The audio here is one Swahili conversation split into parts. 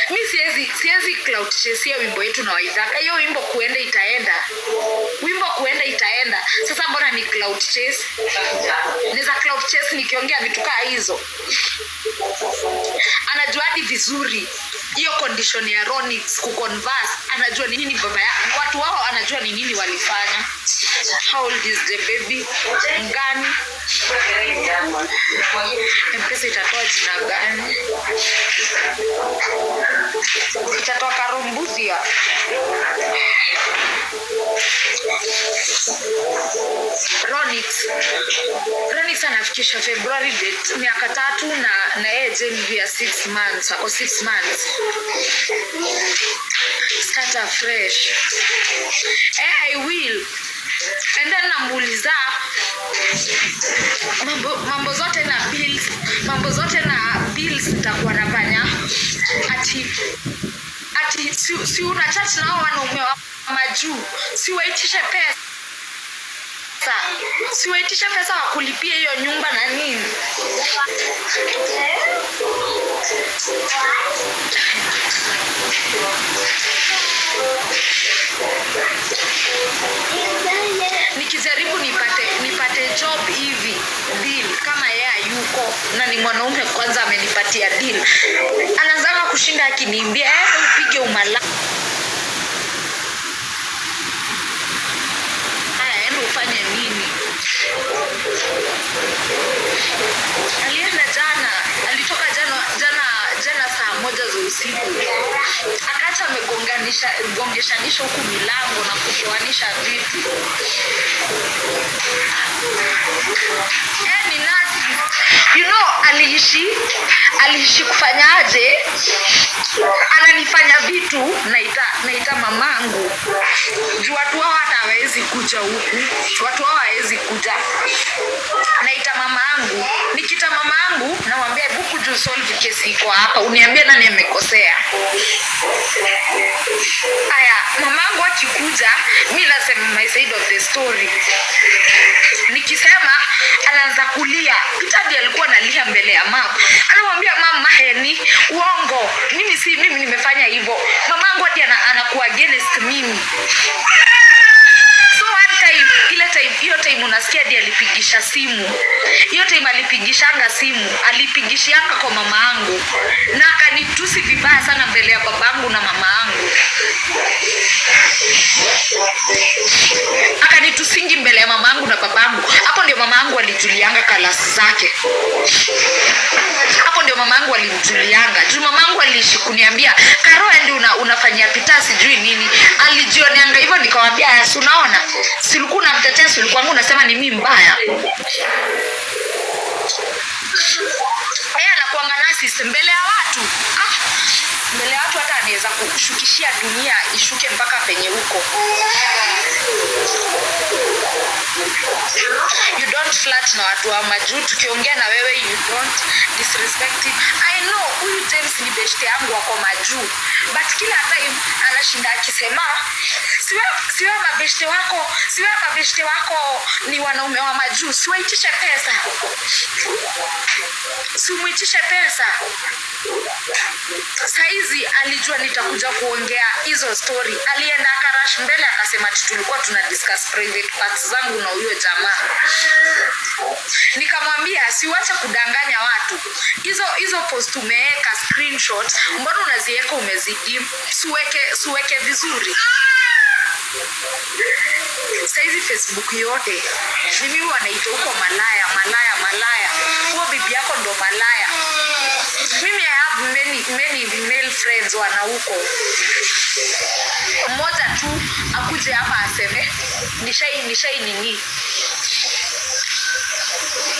Mimi siwezi cloud chase wimbo yetu na Waithaka. Hiyo wimbo kuenda itaenda. Sasa mbona ni cloud chase? Naweza cloud chase nikiongea vitu kama hizo. Anajua hadi vizuri hiyo condition ya Ronix kuconverse, anajua ni nini baba yao, watu wao anajua ni nini walifanya. How old is the baby? Mgani? Mpesa itatoa jina gani? Itatoa Karumbuthia. Ronix anafikisha February date miaka 3 na age ya 6 months. Ako 6 months. Start afresh. I will. And then namuuliza mambo zote na bills nitakuwa nafanya ati si una chat na wanaume wa majuu, siwaitishe pesa wa kulipia hiyo nyumba na nini. Nikijaribu nipate job hivi deal kama yeye yuko na ni mwanaume kwanza amenipatia deal, anaanza kushinda akiniambia upige umala. Ufanye nini? Alitoka jana saa 1 za usiku. Akaacha amegongeshanisha huku milango na kutoanisha vitu. Ni nasi. Aliishi kufanyaje? Ananifanya vitu naita mamangu. Juu watu wao hata hawezi kuja huku. Watu wao hawezi kuja. Naita mamangu. Nikita mamangu namwambia buku juu solve kesi iko hapa. Uniambie nani amekosea. Aya, mamangu akikuja, mimi nasema my side of the story. Nikisema anaanza kulia. Peter alikuwa analia mbele ya mama. Anamwambia mama heni uongo. Mimi nimefanya hivyo. Mamangu hadi anakuwa against mimi. So hiyo time unasikia hadi alipigisha simu. Hiyo time alipigishanga simu, alipigishianga kwa mama yangu na akanitusi vibaya sana mbele ya babangu na mama yangu. Akanitusingi mbele ya mama yangu na babangu. Hapo ndio mama yangu alijulianga kalasi zake. Hapo ndio mama yangu alijulianga. Juu mama yangu aliishi kuniambia, "Karo ndio unafanyia Peter sijui nini." Alijioneanga hivyo nikamwambia, "Si unaona? Si ulikuwa unamtetea, si ulikuwa unasema ni mimi mbaya." Anakuanga nasi mbele ya watu. Mbele ya watu hata anaweza kukushukishia dunia ishuke mpaka penye huko. You don't flirt na watu wa majuu. Tukiongea na wewe you don't disrespect him. I know huyu James ni beshte yangu wako majuu, but kila time anashinda akisema siwe mabeshte wako ni wanaume wa majuu, siwaitishe pesa. Simuitishe pesa. Saizi alijua nitakuja kuongea hizo story. Alienda akarash mbele akasema tulikuwa tuna discuss private parts zangu na huyo jamaa. Nikamwambia siwache kudanganya watu. Hizo post umeweka screenshot, mbona unaziweka umezidim? Siweke vizuri. Saizi Facebook yote ni mimi wanaita huko malaya. Huo bibi yako ndo malaya. Mimi I have many male friends wana huko. Mmoja tu akuje hapa aseme nishai nini.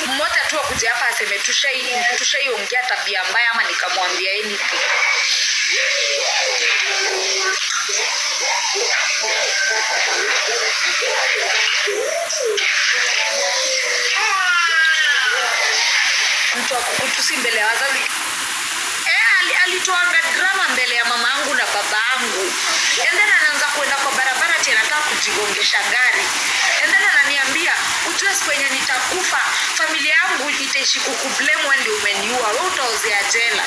Mmoja tu akuje hapa aseme tushaiongea tabia mbaya ama nikamwambia anything. Mtu akutusi mbele ya wazazi. alitoanga drama mbele ya mamangu na babangu, and then anaanza kwenda kwa barabara tena anataka kujigongesha gari, and then ananiambia ujue kwenye nitakufa familia yangu itaishi kukublame wewe ndio umeniua, wewe utaozea jela.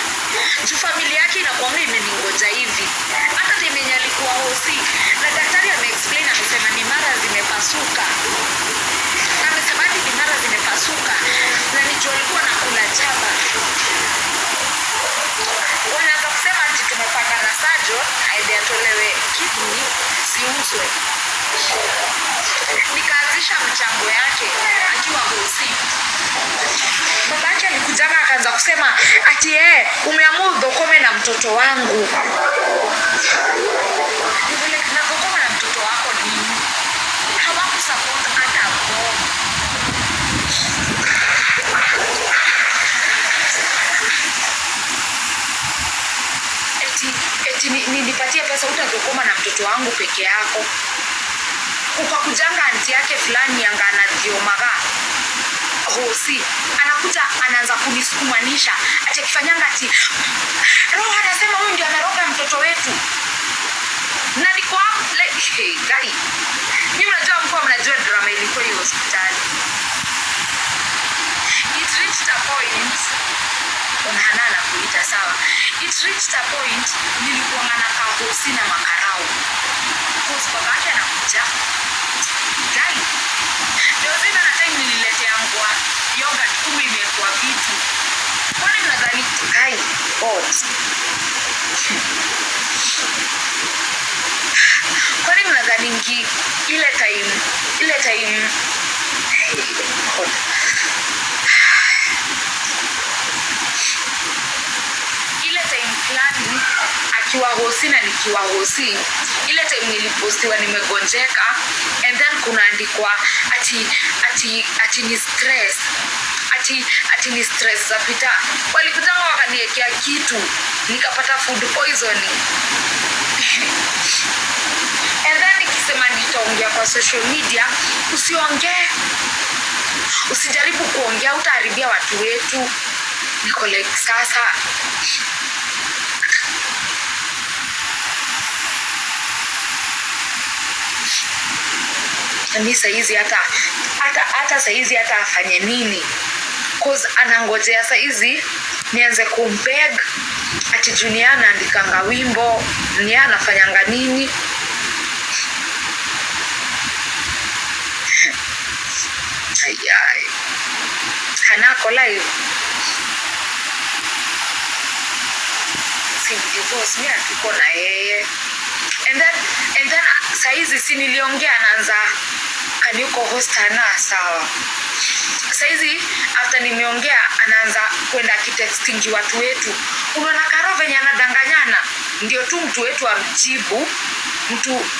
Juu familia yake inakuanga imeningoja hivi. Hata time alikuwa hosi na daktari ameexplain, amesema ni mara zimepasuka. Amesema ni mara zimepasuka na nicho alikuwa nakula chaba. Wanaanza kusema ati tumepanga na surgeon aende atolewe kidney siuzwe. Nikaanzisha mchango yake akiwa hosi. Babake alikujanga akaanza kusema ati umeamua udhokome na mtoto wangu. Vile tunadhokoma na mtoto wako nini? Hawakusupport hata hapo. Eti nilipatia pesa utadhokoma na mtoto wangu peke yako. Ukakujanga anti yake fulani yangana diomaga hosi, anakuja anaanza kunisukumanisha ati akifanyanga ati roho anasema huyu ndio ameroga mtoto wetu. Na niko hapo like hey guy, ni mnajua mko mnajua drama ilikuwa hiyo hospitali. It reached a point unahana na kuita sawa. It reached a point nilikuwa na hosi na makarao. Kwa sababu yake anakuja guy. Ndio zile na time nililetea ngwa yogurt 10 imekuwa vitu. Kwani mnadhani guy god? Kwani mnadhani ile time god. Ile time fulani akiwa hosi na nikiwa hosi, ile time nilipostiwa nimegonjeka, and then kunaandikwa ati ni stress, ati ni stress za pita. Walikutanga wakaniekea kitu nikapata food poisoning. And then nikisema nitaongea kwa social media, usiongee, usijaribu kuongea, utaharibia watu wetu. Niko like sasa mimi saizi hata saizi hata afanye nini, cause anangojea saizi nianze kumpeg ati Junior anaandikanga wimbo, ni anafanyanga nini. Ayai hanako live si divorce mimi tuko na yeye. And then saizi si niliongea anaanza kaniko hostana sawa. Saizi after nimeongea anaanza kwenda kitexting watu wetu. Unaona Karo venye anadanganyana, ndio tu mtu wetu amjibu,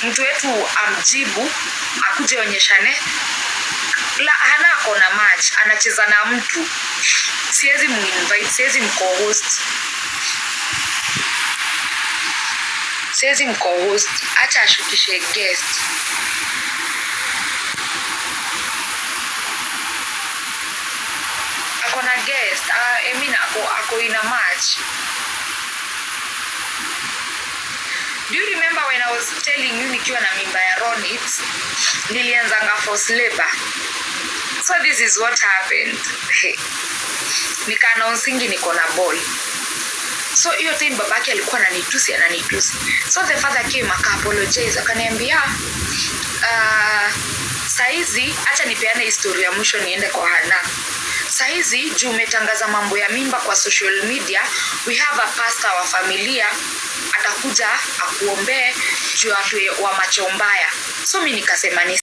mtu wetu amjibu akuje onyeshane. La hana kona match, anacheza na mtu. Siwezi muinvite, siwezi mco-host. Siwezi mco-host, acha ashukishe guest. Akona guest, Emina ako in a match. Do you remember when I was telling you nikiwa na mimba ya Ronit, nilianzanga forced labor? So this is what happened. Nika announcing niko na boy. So hiyo time babake alikuwa ananitusi. So the father came aka apologize, akaniambia saizi acha nipeane historia ya mwisho niende kwa Hana. Saizi juu umetangaza mambo ya mimba kwa social media, we have a pastor wa familia atakuja akuombee juu wa macho mbaya. So mimi nikasema ni